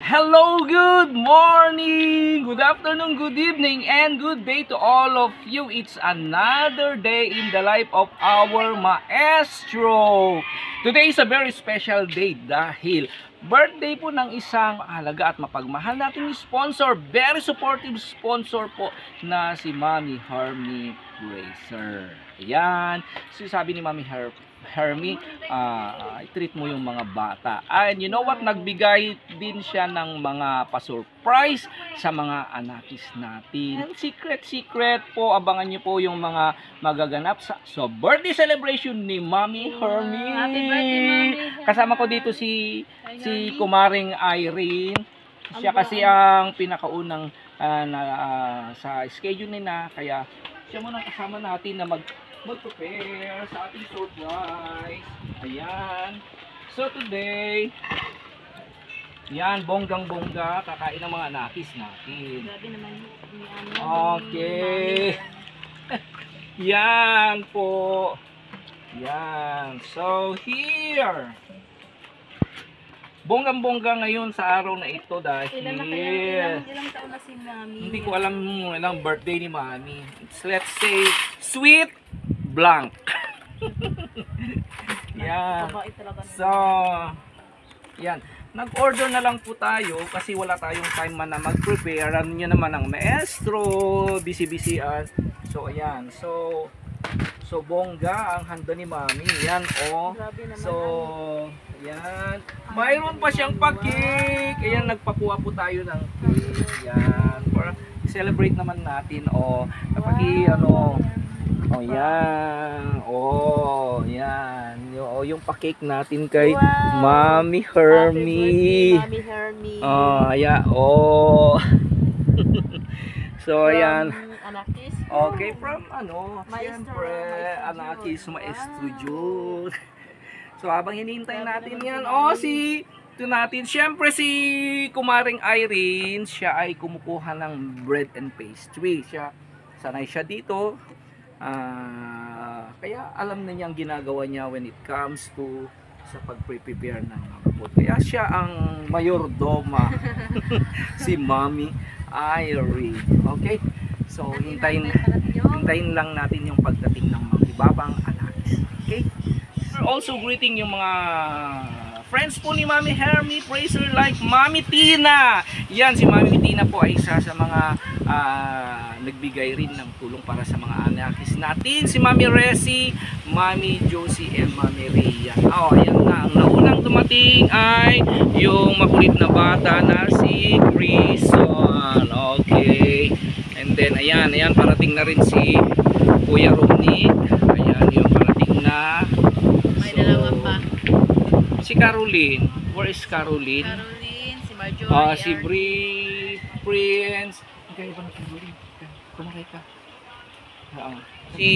Hello, good morning, good afternoon, good evening, and good day to all of you. It's another day in the life of our maestro. Today is a very special day dahil birthday po ng isang mahalaga at mapagmahal nating sponsor, very supportive sponsor po na si Mami Hermie Bracer. Ayan, sabi ni Mami Hermie, i-treat mo yung mga bata. And you know what, nagbigay din siya ng mga pa-surprise sa mga anakis natin. And secret po, abangan nyo po yung mga magaganap sa birthday celebration ni Mami Hermie. Happy birthday, Mami. Kasama ko dito si Kumaring Irene. Siya kasi ang pinakaunang sa schedule nila, kaya siya muna kasama natin na mag-prepare sa ating surprise. Ayan. So today, yan, bonggang-bongga, kakain ng mga anakis natin. Grabe naman. Okay. Yan po. Yan. So here. Bonggang-bongga ngayon sa araw na ito dahil ilang taon na si Mami? Hindi ko alam ilang birthday ni Mami. Let's say sweet blank. Yan. So, yan. Nag-order na lang po tayo kasi wala tayong time man na mag-prepare. Ano nyo naman ang maestro, busy-busyan. So, ayan. So bongga ang handa ni Mami. Yan, oh. So, yan. Mayroon pa siyang pa-cake. Ayan, nagpakuha po tayo ng cake. Yan. Para celebrate naman natin, oh. Oh, yan. Oh, yan. Yung pa-cake natin kay Mami Hermie. Mami Hermie. Oh, yeah. Oh. So, ayan. Anakis. Okay, from siyempre, Anakis Maestro. Maestro Jude. So, habang hinihintay natin yan, siyempre si Kumaring Irene, siya ay kumukuha ng bread and pastry. Sanay siya dito. Kaya alam na niya ang ginagawa niya when it comes to sa pag-prepare ng food. Kaya siya ang mayordoma. Si Mami Irene. Okay? So, hintayin lang natin yung pagdating ng magibabang anakis. Okay? Also greeting yung mga friends po ni Mami Hermie Bracer like Mami Tina. Yan, si Mami Tina po ay isa sa mga nagbigay rin ng tulong para sa mga anakis natin. Si Mami Resi, Mami Josie, and Mami Rhea. Oh, ayan na. Ang naunang dumating ay yung makulit na bata na si Grison. Okay. And then, ayan, parating na rin si Kuya Romney. Ayan, yung parating na. May dalawa pa. Si Caroline. Where is Caroline? Caroline, si Marjorie. Si Prince. Okay, iba na Caroline. Kumakay ka. Si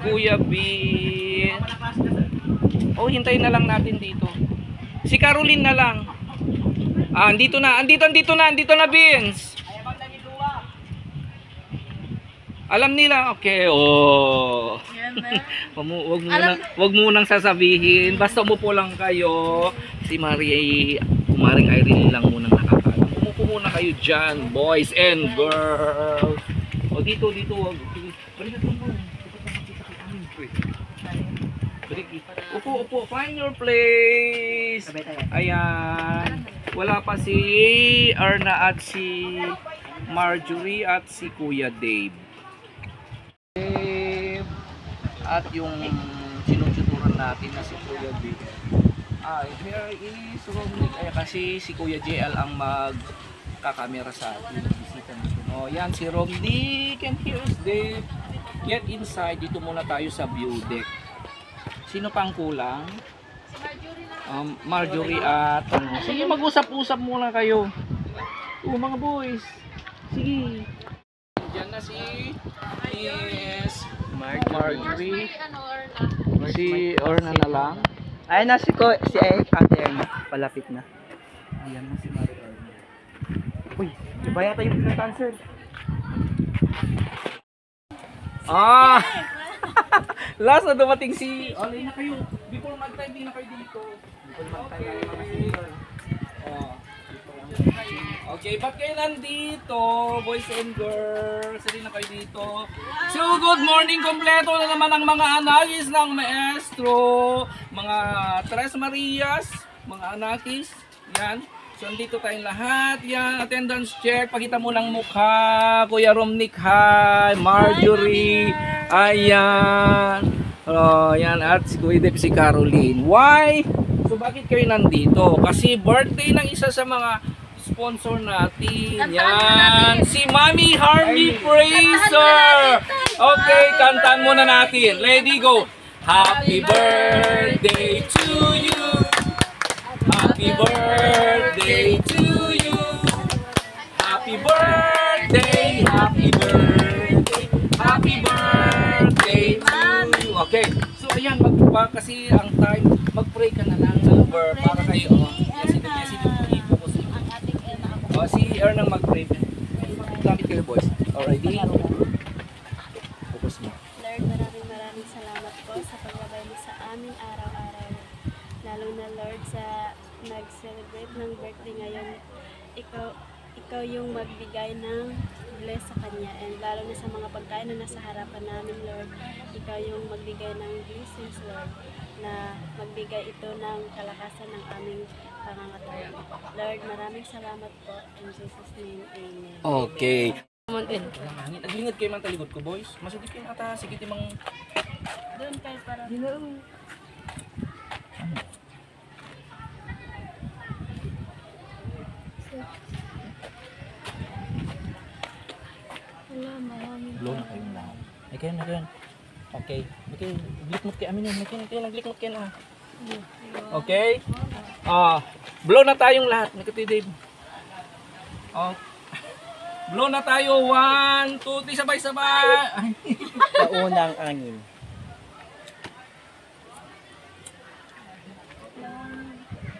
Kuya Bin. Oh, hintayin na lang natin dito. Si Caroline na lang. Andito na, Vince. Alam nila, okay, oh. Wag mo nang sasabihin, basta umupo lang kayo. Si Kumaring Irene lang munang nakakaalam. Umupo muna kayo dyan, boys and girls. O dito, wag. Upo, find your place. Ayan. Wala pa si Erna at si Marjorie at si Kuya Dave. At yung sinututuran natin na si Kuya B. Here is Romnick. Kasi si Kuya JL ang magkakamera sa atin. Oh, yan si Romnick and here's Dave. Get inside. Dito muna tayo sa view deck. Sino pang kulang? Marjorie at sige, mag-usap-usap muna kayo. Mga boys. Sige. Diyan na si Marjorie. Si Orna na lang. Ayun na si Ate Erna. Palapit na. Ayan na si Marie Orna. Uy, iba yata yung cancel. Last na dumating si... Alay na kayo. Before mag-time, di na kayo dito. Before mag-time, Okay, ba't kayo nandito, boys and girls? Hindi na kayo dito. So, good morning. Kompleto na naman ang mga anakis ng maestro. Mga Tres Marias, mga anakis. Yan. So, andito tayong lahat. Yan, attendance check. Pakita mo ng mukha. Kuya Romnick, hi. Marjorie. Ayan. Oh, yan. At si Kuya Dep, si Caroline. Why? So, bakit kayo nandito? Kasi birthday ng isa sa mga sponsor natin. Yan. Si Mami Harmy Fraser. Okay, kantaan muna natin. Ready, go. Happy birthday to you. Happy birthday to you. Happy birthday. Happy birthday. Happy birthday to you. Okay. So, ayan. Kasi ang time, mag-pray ka na lang over para kayo. Si Ernang mag-pray. Gamit kayo, boys. Alrighty? Focus mo. Lord, maraming salamat po sa pagbabay mo sa amin araw-araw. Lalo na Lord sa nag-celebrate ng birthday ngayon. Ikaw yung magbigay ng bless sa kanya. And lalo na sa mga pagkain na nasa harapan namin, Lord. Ikaw yung magbigay ng blessings, Lord. Na magbigay ito ng kalakasan ng aming pangangatawan. Lord, maraming salamat po. In Jesus' name, amen. Okay. Naglingad kayo man taligod ko, boys. Masugit yung ata. Sige, timang... Doon kayo para... Wala, maraming Blow na kayo na. Ay, kayo na kayo. Okay. Okay. Glikmot kayo. Amin yun. Okay, naglikmot kayo na. Okay. Blow na tayong lahat. Nakati, Dave. Blow na tayo. 1, 2, 3, sabay-sabay. Kaunang angin.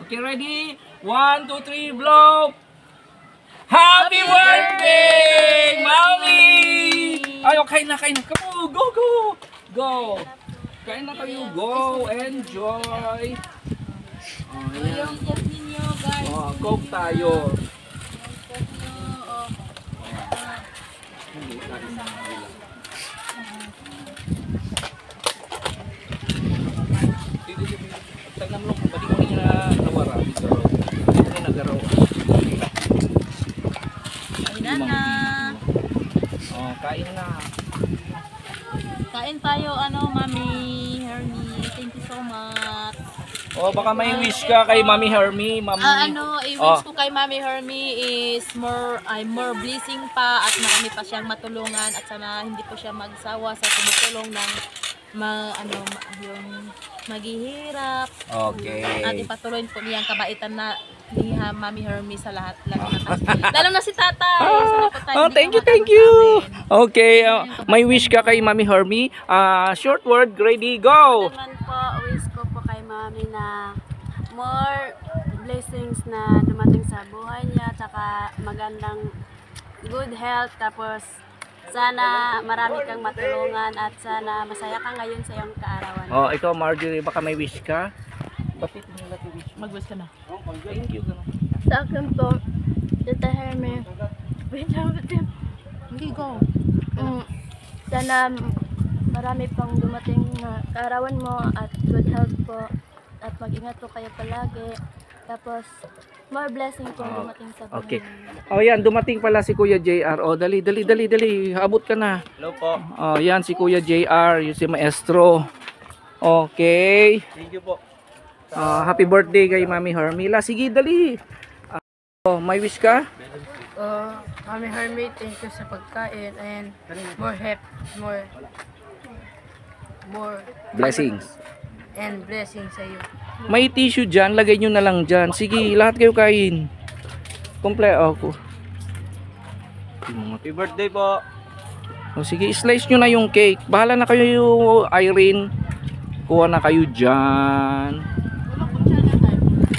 Okay, ready? 1, 2, 3, blow! Happy birthday, Mommy! Ay, okay na, kain na. Come on, go, go! Go! Kain na kayo, go! Enjoy! Ayan. Coke tayo. Tagnan mo, pati ko niya nawara. Ito na nagaraw. Kain na. Kain na. Kain tayo, Mami Hermy. Thank you so much. Baka may wish ka kay Mami Hermy. Mami. I-wish ko kay Mami Hermy is more blessing pa at marami pa siyang matulungan at sana hindi po siya magsawa sa tumutulong ng yung maghihirap. Okay. At ipatuloy po niyang kabaitan na ni Mami Hermy sa lahat. Lalo na si Tatay. Sana po tayo Thank you, hindi thank you. Okay, may wish ka kay Mami Hermy. Short word, ready, go. Naman po, wish ko po kay Mami na more blessings na dumating sa buhay niya, tsaka magandang good health, tapos sana marami kang matulungan at sana masaya ka ngayon sa iyong kaarawan. Ikaw Marjorie, baka may wish ka? Bakit mo natin wish? Mag-wish ka na. Thank you. Sa akin po, Tita Herme, wait lang, Hindi, go. sana marami pang dumating na kaarawan mo at good health po at mag-ingat po kayo palagi. Tapos, more blessing po dumating sa buhay. Okay. Yan, dumating pala si Kuya JR. Dali. Abot ka na. Hello po. Yan si Kuya JR, yung si Maestro. Okay. Thank you po. Happy birthday kay Mami Hermila. Sige, dali. May wish ka? Mami Hermie, thank you sa pagkain and more Blessings. and blessings sa iyo. May tissue dyan, lagay nyo na lang dyan. Sige, lahat kayo kain. Kompleto. Happy birthday po. Sige, slice nyo na yung cake. Bahala na kayo, Irene. Kuha na kayo dyan.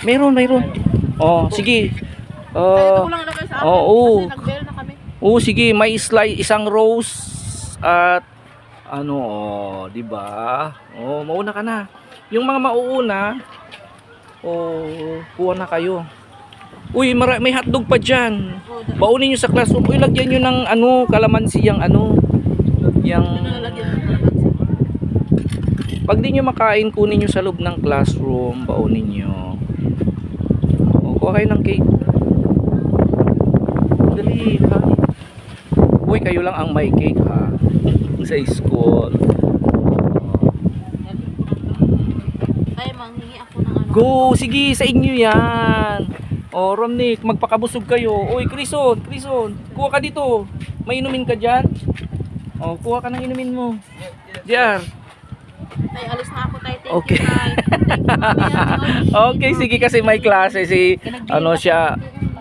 Mayroon. Sige. Sige, may isang rose at di ba? Mauna ka na. Yung mga mauuna, kuha na kayo. Uy, may hotdog pa dyan. Oh, Baunin nyo sa classroom. Uy, lagyan nyo ng ano, kalamansi yung ano. Yung... Lalagyan ng kalamansi. Pag di nyo makain, kunin nyo sa loob ng classroom. Baunin nyo. O, kuha kayo ng cake. Dali, ha? Uy, kayo lang ang may cake, ha? Sa school. Ay, manghingi ako ng ano. Go! Sige, sa inyo yan. O, Romnick, magpakabusog kayo. Uy, Krison, kuha ka dito. May inumin ka dyan? O, kuha ka ng inumin mo. Diyan. Ay, alis na ako tayo. Thank Okay. you, Tay. Thank you, Mami. Okay, sige kasi may klase si ano siya.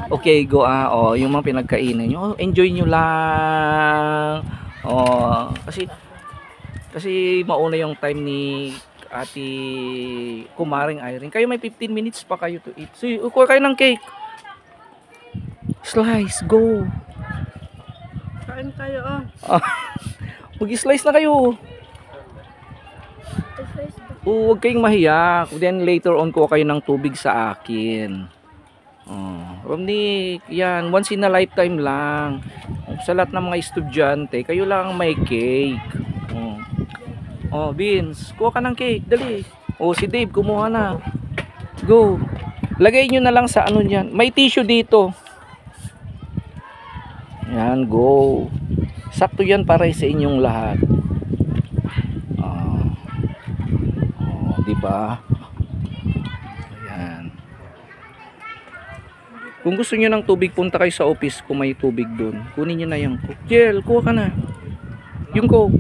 Okay, go oh, yung mga pinagkainan nyo, enjoy nyo lang. Oh, kasi mauna yung time ni Ate Kumaring Irene. Kayo may 15 minutes pa kayo to eat. So, kuha kayo ng cake. Slice, go. Kain kayo, Mag-slice na kayo. Huwag kayong mahiya. Then later on kuha kayo ng tubig sa akin. Romnick, yan, once in a lifetime lang. Sa lahat ng mga estudyante, kayo lang may cake. Vince, kuha ka ng cake, dali. Si Dave, kumuha na. Go. Lagay nyo na lang sa ano dyan. May tissue dito. Yan, go. Sakto yan para sa inyong lahat. Diba? Ayan. Kung gusto niyo ng tubig, punta kayo sa office kung may tubig doon. Kunin niyo na yung Coke. Jel, kuha ka na. Yung Coke.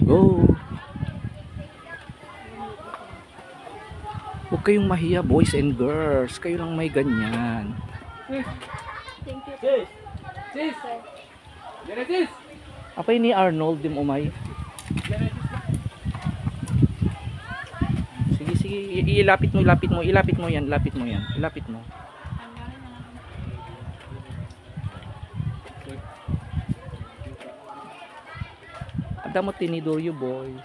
Go. Huwag kayong mahiya, boys and girls. Kayo lang may ganyan. Thank you. Sis! Apay ni Arnold dim umay. Sige, ilapit mo yan. Ilapit mo. Ada mo tinidor you boys.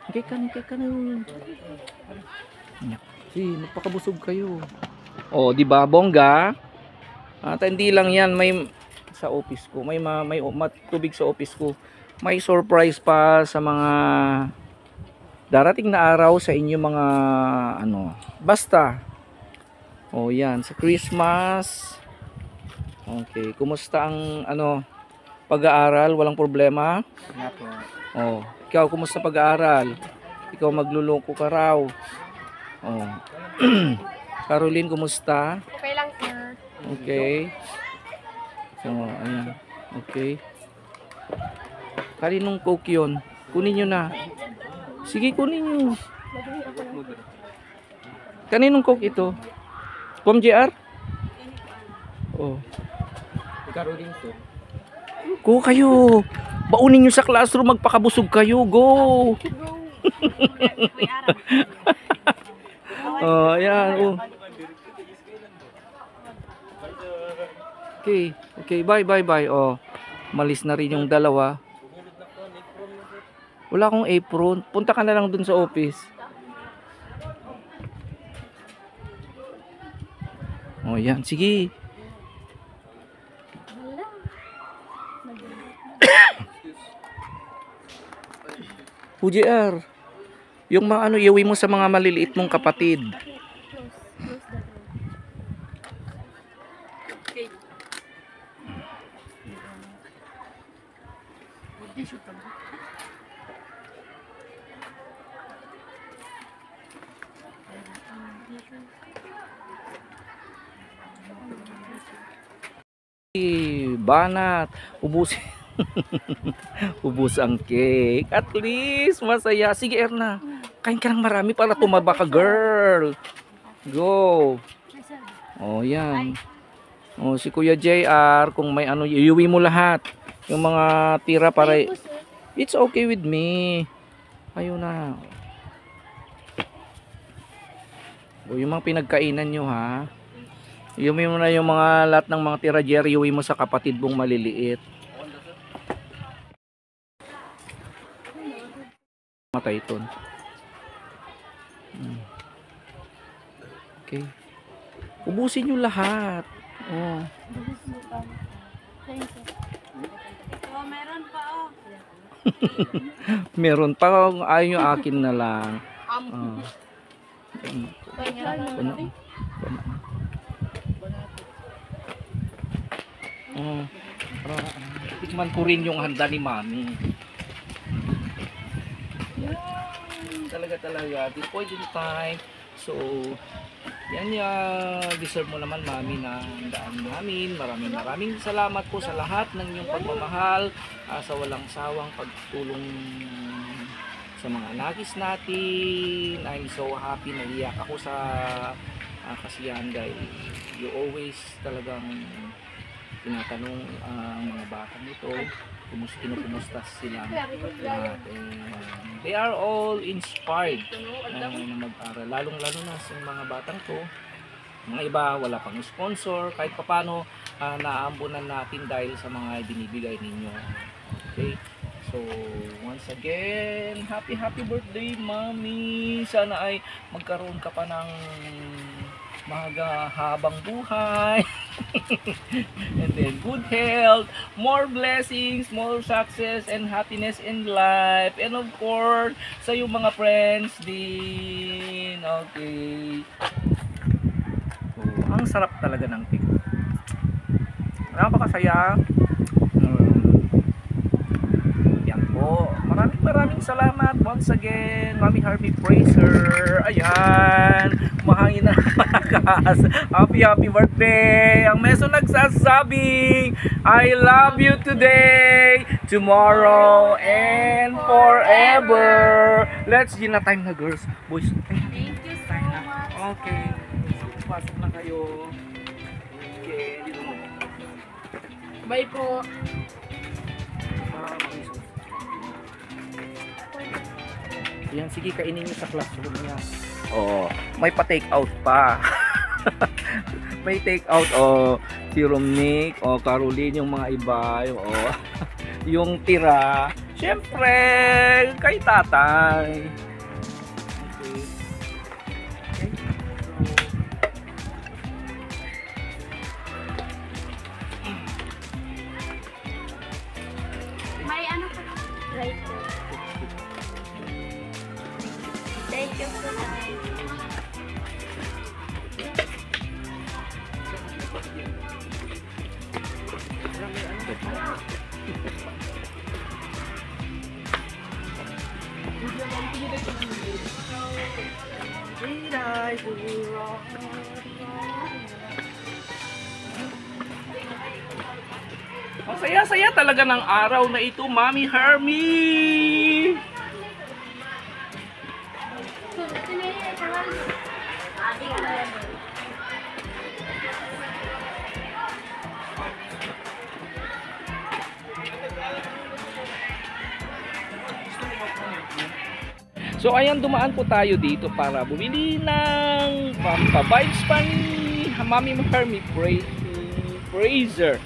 Kay kanin. Si, magpakabusog kayo. Di ba, bongga? At hindi lang yan, may sa office ko, may tubig sa office ko. May surprise pa sa mga darating na araw sa inyo mga ano. Basta. Yan, sa Christmas. Okay, kumusta ang ano pag-aaral? Walang problema? Ikaw kumusta pag-aaral? Ikaw maglulungko ka raw. Caroline, kumusta? Okay lang, sir. Okay. Ayan. Okay. Kaninong Coke yun? Kunin nyo na. Sige, kunin nyo. Kaninong Coke ito? Kom JR? Caroline to. Go kayo. Baunin nyo sa classroom. Magpakabusog kayo. Go. Ayan. Okay, bye. Malis na rin yung dalawa. Wala akong apron. Punta ka na lang dun sa office. Yan, sige. UJR. Yung mga ano, iuwi mo sa mga maliliit mong kapatid. Banat, ubus ubus ang cake. At least masaya. Sige, Erna, kain ka ng marami para tumaba ka, girl. Go. Yan. Si Kuya JR, kung may ano, iuwi mo lahat yung mga tira para it's okay with me. Ayun na. Yung mga pinagkainan nyo, ha. Iuwi mo na yung mga lahat ng mga tira, Jerry. Iuwi mo sa kapatid mong maliliit. patay ito. Okay. Ubusin nyo lahat. Oh. Oh, meron pa oh. Meron pa. Ayaw nyo, akin na lang. Oh. Puno. Oh. Tikman ko rin yung handa ni Mami. Yan. Talaga. This point in time. So, yan deserve mo naman Mami na daan namin. Maraming salamat po sa lahat ng inyong pagmamahal, sa walang sawang pagtulong sa mga anakis natin. I'm so happy, naiyak ako sa kasiyahan dahil you always talagang tinatanong ang mga bata nito kumusta sila lahat. They are all inspired na mag-aral, lalong na sa mga batang to. Mga iba wala pang sponsor, kahit papano naambunan natin dahil sa mga binibigay ninyo. Okay, so once again, happy birthday Mami. Sana ay magkaroon ka pa ng habang buhay. And then good health, more blessings, more success and happiness in life, and of course sa iyong mga friends din. Okay, ang sarap talaga ng cake. Napakasaya. Yan po, maraming salamat once again Mami Harvey Praiser. Ayan, mahangin na malakas. Happy birthday. Ang meso nagsasabing I love you today, tomorrow, and forever. Let's gina time na girls. Boys, Thank you so much. okay, so pasok na kayo. Okay, dito mo. Bye po. Yan, sige, kainin nyo sa classroom niya. Oh, may pa-take out pa. May take out, si Romnick, Caroline, yung mga iba, yung tira. Siyempre, kay tatay. Okay. May ano pa? Right. Thank you so much. Ang saya-saya talaga ng araw na ito, Mami Hermie! So ayan, dumaan po tayo dito para bumili ng pampavibes pa ni Mami Hermie Praiser.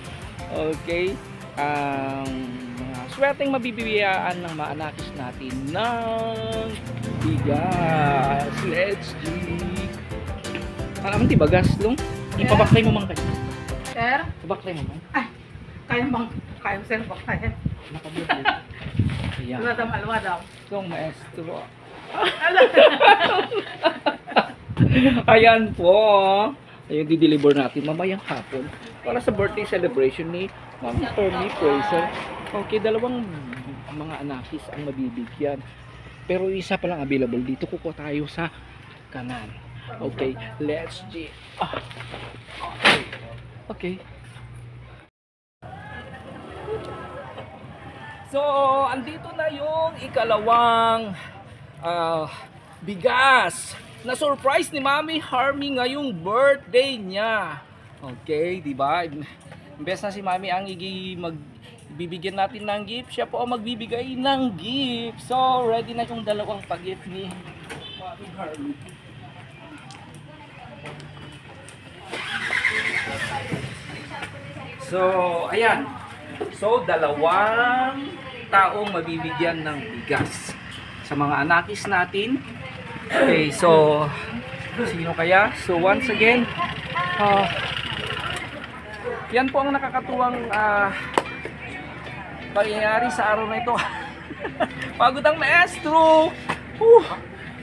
Okay, mga swerteng mabibigyan ng mga anakis natin ng bigas. Let's do. Alam mo, bagas long. Ipabaklay mo man kayo. Sir? Ipabaklay mo man. Kaya sir, bakit? Nakabuti. Ayan. Alwa daw. Itong maestro. Ayan po. Ayun, di-deliver natin mamayang hapon para sa birthday celebration ni Mami Hermie Praiser. Okay, dalawang mga anakis ang mabibigyan. Pero isa pa lang available dito. Kukuha tayo sa kanan. Okay, let's do. Okay. So, andito na yung ikalawang bigas na surprise ni Mami Hermie ngayong birthday niya. Okay, di ba? Imbes na si Mami ang magbibigyan natin ng gift, siya po ang magbibigay ng gift. So, ready na yung dalawang pag-gift ni Mami Hermie. So, ayan. So, dalawang taong mabibigyan ng bigas. sa mga anakis natin. Okay, so sino kaya? So once again, yan po ang nakakatuwang pangyayari sa araw na ito. Pagod ang maestro.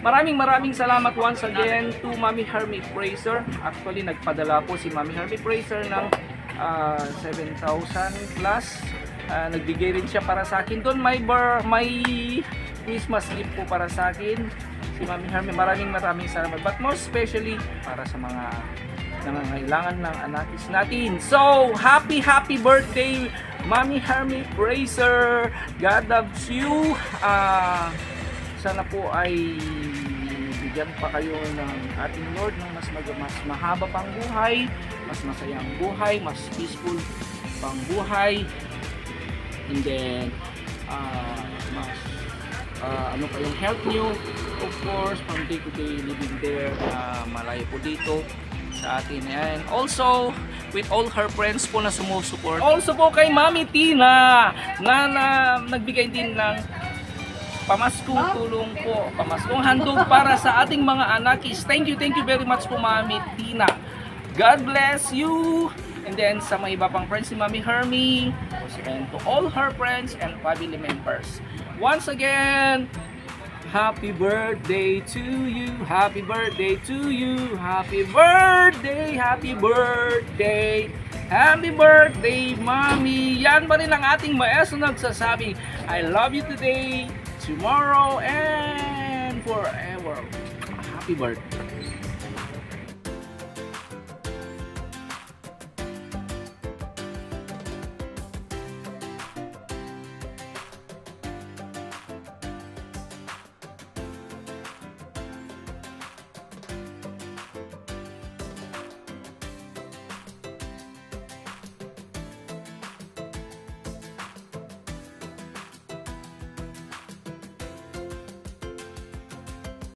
Maraming salamat once again to Mami Hermie Fraser. Actually, nagpadala po si Mami Hermie Fraser ng 7,000 plus. Nagbigay rin siya para sa akin. Doon may Christmas gift po para sa akin. Si Mami Hermie, maraming salamat. But most especially para sa mga nangangailangan ng anakis natin. So, happy birthday, Mami Hermie Fraser. God loves you. Sana po ay bigyan pa kayo ng ating Lord ng mas mahaba pang buhay, mas masayang buhay, mas peaceful pang buhay, and then mas ano pa yung health nyo, of course, from day to day living there, malayo po dito sa atin. And also with all her friends po na sumusuport, also po kay Mami Tina na nagbigay din ng pamaskong tulong po, pamaskong handog para sa ating mga anakis. Thank you very much po, Mami Tina. God bless you. And then sa mga iba pang friends ni Mami Hermie, and to all her friends and family members. Once again, happy birthday to you. Happy birthday to you. Happy birthday. Happy birthday. Happy birthday, Mami. Yan pa rin ang ating maestro nagsasabi, I love you today, tomorrow, and forever. Happy birthday.